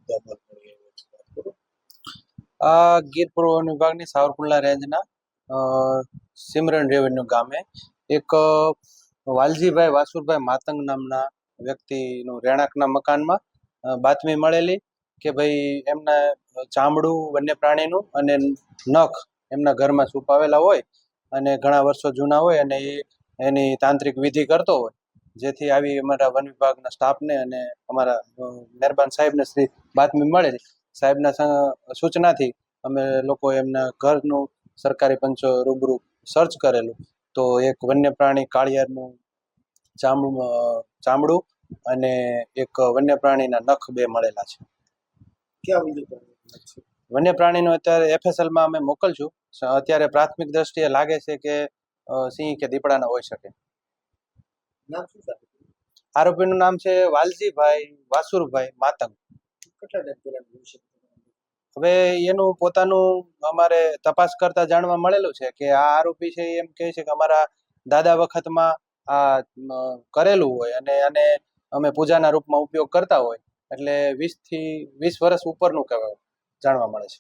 મુદ્દા પર મળી આવ્યો છે, વાત કરો. આ ગીર પૂર્વ વન વિભાગની સાવરકુંડલા રેન્જના સિમરન રેવન્યુ ગામે એક વાલજીભાઈ વાસુરભાઈ માતંગ નામના વ્યક્તિનું રહેણાંકના મકાનમાં બાતમી મળેલી કે ભાઈ એમના ચામડું વન્ય પ્રાણીનું અને નખ એમના ઘરમાં છુપાવેલા હોય અને ઘણા વર્ષો જૂના હોય અને એની તાંત્રિક વિધિ કરતો હોય, જેથી આવી અમારા વન વિભાગના સ્ટાફને અને અમારા મહેરબાન સાહેબને શ્રી બાતમી મળેલી. સાહેબના સૂચનાથી અમે લોકો એમના ઘરનું સરકારી પંચ રૂબરૂ સર્ચ કરેલું, તો એક વન્ય પ્રાણી કાળિયારનું ચામડું અને એક વન્ય પ્રાણીના નખ બે મળેલા છે. ક્યાં વન્ય પ્રાણી છે? વન્ય પ્રાણીનો અત્યારે એફએસએલમાં અમે મોકલશું. અત્યારે પ્રાથમિક દ્રષ્ટિએ લાગે છે કે સિંહ કે દીપડાના હોઈ શકે. નામ શું છે? આરોપીનું નામ છે વાલજીભાઈ વાસુરભાઈ માતંગ. કેટલા ટાઈમ પહેલા હોઈ શકે? હવે એનું પોતાનું અમારે તપાસ કરતા જાણવા મળેલું છે કે આ આરોપી છે એમ કહે છે કે અમારા દાદા વખતમાં આ કરેલું હોય અને આને અમે પૂજાના રૂપમાં ઉપયોગ કરતા હોય, એટલે 20 વર્ષ ઉપરનું જાણવા મળે છે.